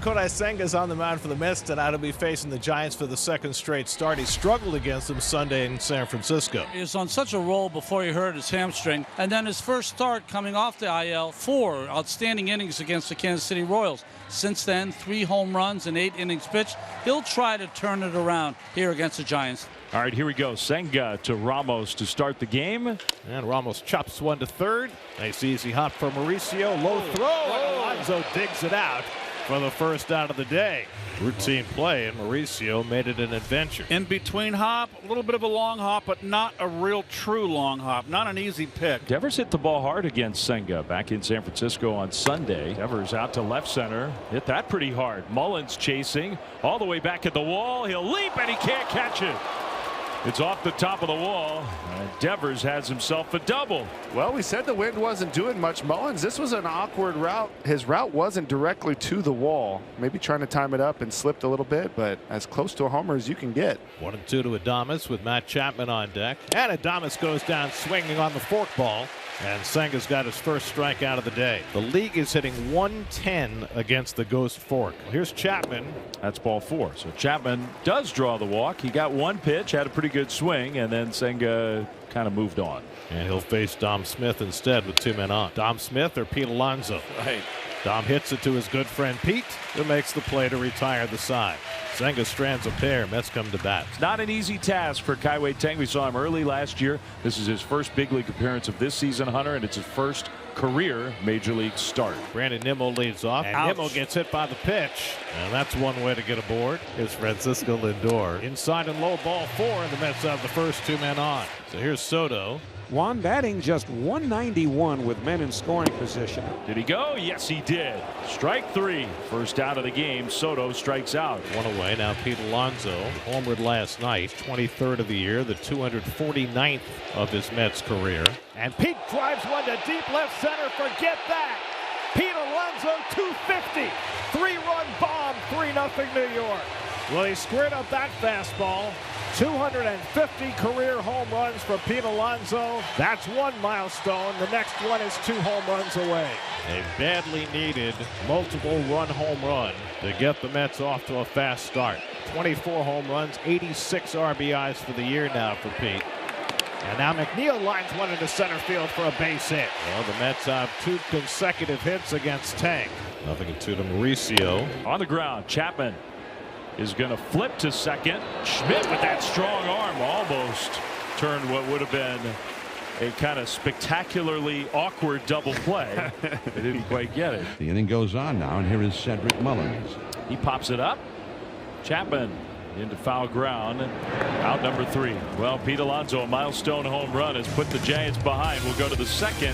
Kodai Senga's on the mound for the Mets tonight. He'll be facing the Giants for the second straight start. He struggled against them Sunday in San Francisco. He was on such a roll before he hurt his hamstring. And then his first start coming off the IL, 4 outstanding innings against the Kansas City Royals. Since then, 3 home runs and 8 innings pitched. He'll try to turn it around here against the Giants. All right, here we go. Senga to Ramos to start the game. And Ramos chops one to third. Nice easy hop for Mauricio. Low throw. And Alonso digs it out for the first out of the day. Routine play, and Mauricio made it an adventure. In between hop, a little bit of a long hop, but not a real true long hop. Not an easy pick. Devers hit the ball hard against Senga back in San Francisco on Sunday. Devers out to left center. Hit that pretty hard. Mullins chasing all the way back at the wall. He'll leap, and he can't catch it. It's off the top of the wall, and Devers has himself a double. Well, we said the wind wasn't doing much. Mullins, this was an awkward route. His route wasn't directly to the wall. Maybe trying to time it up and slipped a little bit, but as close to a homer as you can get. 1-2 to Adames with Matt Chapman on deck. And Adames goes down swinging on the forkball. And Senga's got his first strikeout of the day. The league is hitting 110 against the Ghost Fork. Here's Chapman. That's ball 4. So Chapman does draw the walk. He got one pitch, had a pretty good swing, and then Senga kind of moved on. And he'll face Dom Smith instead with 2 men on. Dom Smith or Pete Alonso. Right. Dom hits it to his good friend Pete, who makes the play to retire the side. Senga strands a pair. Mets come to bat. It's not an easy task for Kai-Wei Teng. We saw him early last year. This is his first big league appearance of this season, Hunter, and it's his first career major league start. Brandon Nimmo leads off, and Nimmo gets hit by the pitch, and that's one way to get aboard. Is Francisco Lindor inside and low, ball 4, and the Mets have the first 2 men on. So here's Soto. Juan batting just 191 with men in scoring position. Did he go? Yes, he did. Strike 3. First out of the game. Soto strikes out. 1 away. Now Pete Alonso homered last night. 23rd of the year. The 249th of his Mets career. And Pete drives one to deep left center. Forget that. Pete Alonso 250. 3-run bomb. 3-0 New York. Well, he squared up that fastball. 250 career home runs for Pete Alonso. That's one milestone. The next one is 2 home runs away. A badly needed multiple run home run to get the Mets off to a fast start. 24 home runs, 86 RBIs for the year now for Pete. And now McNeil lines one into center field for a base hit. Well, the Mets have 2 consecutive hits against Tang. 0-2 to Mauricio. On the ground, Chapman is going to flip to second. Schmidt with that strong arm almost turned what would have been a kind of spectacularly awkward double play. They didn't quite get it. The inning goes on now, and here is Cedric Mullins. He pops it up. Chapman into foul ground. Out number 3. Well, Pete Alonso, a milestone home run, has put the Giants behind. We'll go to the second.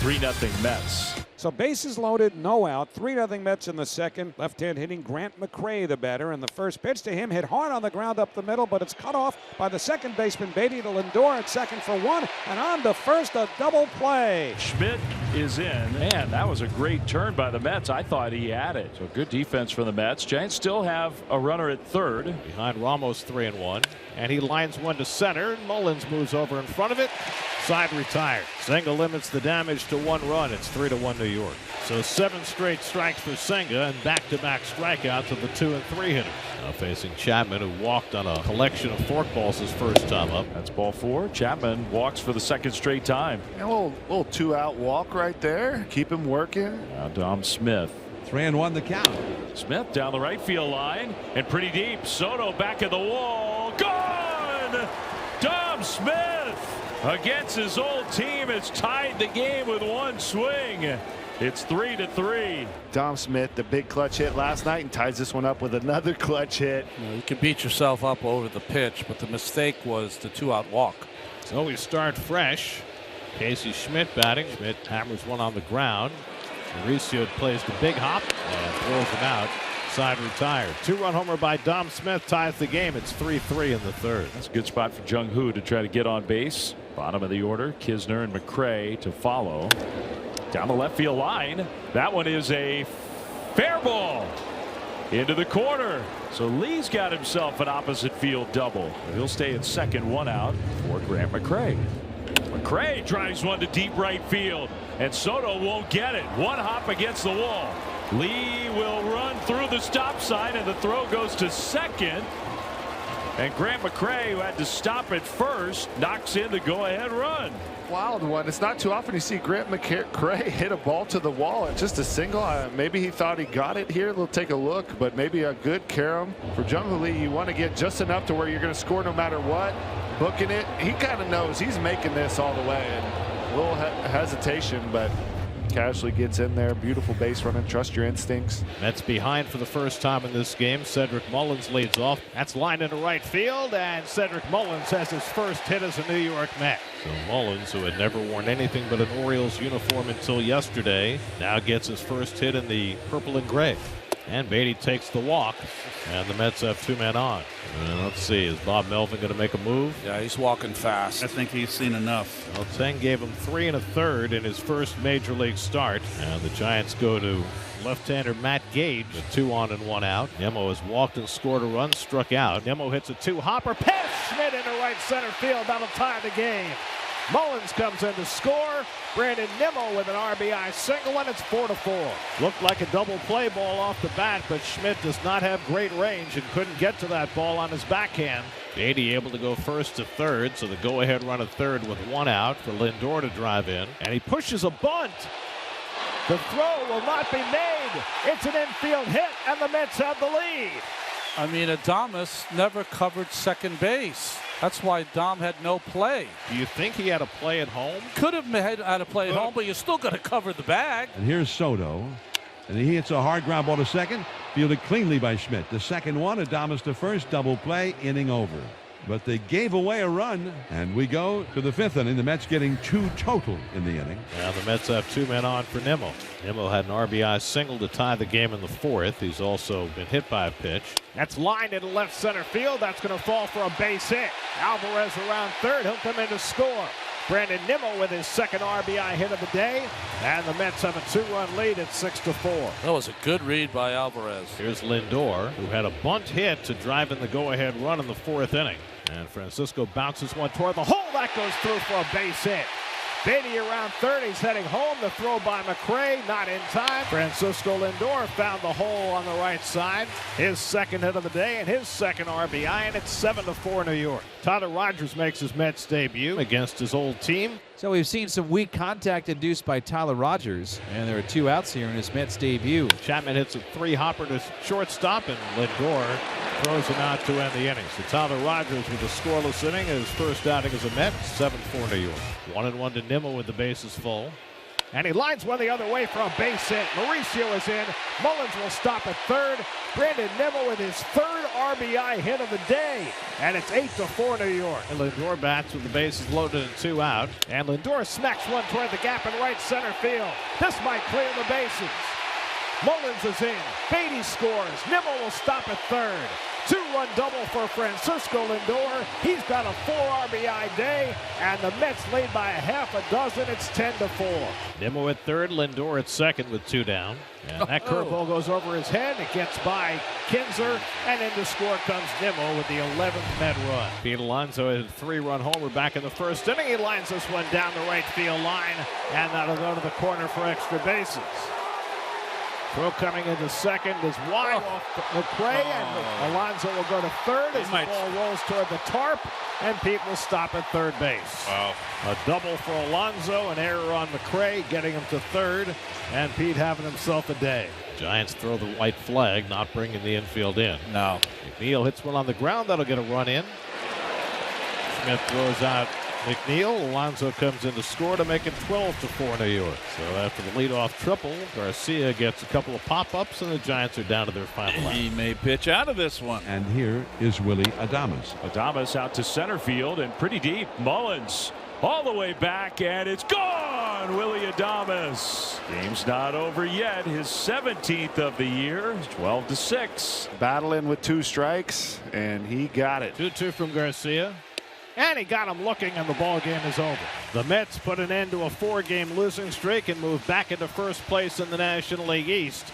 3-0 Mets. So bases loaded, no out. 3-0 Mets in the second. Left-hand hitting Grant McRae, the batter, and the first pitch to him hit hard on the ground up the middle, but it's cut off by the second baseman Beatty to Lindor at second for 1, and on to first, a double play. Schmidt is in. Man, that was a great turn by the Mets. I thought he had it. So good defense for the Mets. Giants still have a runner at third. Behind Ramos 3-1. And he lines one to center. Mullins moves over in front of it. Side retired. Senga limits the damage to 1 run. It's 3-1 New York. So 7 straight strikes for Senga and back-to-back strikeouts of the 2 and 3 hitters. Now facing Chapman, who walked on a collection of forkballs his first time up. That's ball 4. Chapman walks for the second straight time. A little 2-out walk right there. Keep him working. Now Dom Smith. 3-1 the count. Smith down the right field line and pretty deep. Soto back at the wall. Gone! Dom Smith against his old team has tied the game with 1 swing. It's 3-3. Dom Smith, the big clutch hit last night, and ties this one up with another clutch hit. You can beat yourself up over the pitch, but the mistake was the 2-out walk. So we start fresh. Casey Schmidt batting. Schmidt hammers one on the ground. Mauricio plays the big hop and throws him out. Side retired. 2-run homer by Dom Smith ties the game. It's 3-3 in the third. That's a good spot for Jung Hoo to try to get on base. Bottom of the order, Kisner and McRae to follow. Down the left field line. That one is a fair ball into the corner. So Lee's got himself an opposite field double. He'll stay at second, 1 out for Grant McRae. McRae drives one to deep right field, and Soto won't get it. 1 hop against the wall. Lee will run through the stop sign, and the throw goes to second. And Grant McCray, who had to stop at first, knocks in the go-ahead run. Wild one. It's not too often you see Grant McCray hit a ball to the wall. Just a single. Maybe he thought he got it here. We'll take a look, but maybe a good carom. For Jung-Hoo Lee, you want to get just enough to where you're going to score no matter what. Booking it. He kind of knows he's making this all the way. And a little hesitation, but casually gets in there. Beautiful base running. Trust your instincts. Mets behind for the first time in this game. Cedric Mullins leads off. That's lined into right field, and Cedric Mullins has his first hit as a New York Met. So Mullins, who had never worn anything but an Orioles uniform until yesterday, now gets his first hit in the purple and gray. And Beatty takes the walk, and the Mets have 2 men on. And let's see, is Bob Melvin going to make a move? Yeah, he's walking fast. I think he's seen enough. Well, Teng gave him 3 1/3 in his first major league start. And the Giants go to left-hander Matt Gage with 2 on and 1 out. Nimmo has walked and scored a run, struck out. Nimmo hits a 2-hopper. Pass Schmidt into right center field. That'll tie the game. Mullins comes in to score. Brandon Nimmo with an RBI single, and it's 4-4. Looked like a double play ball off the bat, but Schmidt does not have great range and couldn't get to that ball on his backhand. Beatty able to go first to third, so the go-ahead run at third with 1 out for Lindor to drive in. And he pushes a bunt. The throw will not be made. It's an infield hit, and the Mets have the lead. I mean, Adames never covered second base. That's why Dom had no play. Do you think he had a play at home? Could have had a play at home, but you still got to cover the bag. And here's Soto. And he hits a hard ground ball to second. Fielded cleanly by Schmidt. The second one, Adames to first. Double play, inning over. But they gave away a run, and we go to the 5th inning. The Mets getting 2 total in the inning. Now the Mets have 2 men on for Nimmo. Nimmo had an RBI single to tie the game in the 4th. He's also been hit by a pitch. That's lined into left center field. That's going to fall for a base hit. Alvarez around third. He'll come in to score. Brandon Nimmo with his second RBI hit of the day. And the Mets have a 2-run lead at 6-4. That was a good read by Alvarez. Here's Lindor, who had a bunt hit to drive in the go-ahead run in the 4th inning. And Francisco bounces one toward the hole. That goes through for a base hit. Beatty around third. He's heading home. The throw by McCray, not in time. Francisco Lindor found the hole on the right side. His second hit of the day and his second RBI, and it's 7-4 New York. Tyler Rogers makes his Mets debut against his old team. So we've seen some weak contact induced by Tyler Rogers, and there are 2 outs here in his Mets debut. Chapman hits a 3-hopper to shortstop, and Lindor throws him out to end the inning. So Tyler Rogers with a scoreless inning, his first outing as a Met, 7-4 New York. 1-1 to Nimmo with the bases full. And he lines one the other way for a base hit. Mauricio is in. Mullins will stop at third. Brandon Nimmo with his 3rd RBI hit of the day. And it's 8-4 New York. And Lindor bats with the bases loaded and 2 out. And Lindor smacks one toward the gap in right center field. This might clear the bases. Mullins is in. Beatty scores. Nimmo will stop at third. 2-run double for Francisco Lindor. He's got a 4 RBI day, and the Mets lead by a half a dozen. It's 10-4. Nimmo at third, Lindor at second with 2 down. And that curveball goes over his head. It gets by Kinzer, and in to score comes Nimmo with the 11th Met run. Pete Alonso had a 3-run homer back in the 1st inning. He lines this one down the right field line, and that'll go to the corner for extra bases. Throw coming into second is wide off McCray, and Alonso will go to third as the ball rolls toward the tarp, and Pete will stop at third base. Wow. A double for Alonso, an error on McCray, getting him to third, and Pete having himself a day. Giants throw the white flag, not bringing the infield in. No. McNeil hits one on the ground. That'll get a run in. Smith throws out McNeil. Alonso comes in to score to make it 12-4 New York. So after the leadoff triple, Garcia gets a couple of pop-ups, and the Giants are down to their final out. He may pitch out of this one. And here is Willie Adames. Adames out to center field and pretty deep. Mullins all the way back, and it's gone. Willie Adames. Game's not over yet. His 17th of the year. 12-6. Battling with 2 strikes, and he got it. 2-2 from Garcia. And he got him looking, and the ball game is over. The Mets put an end to a 4-game losing streak and move back into first place in the National League East.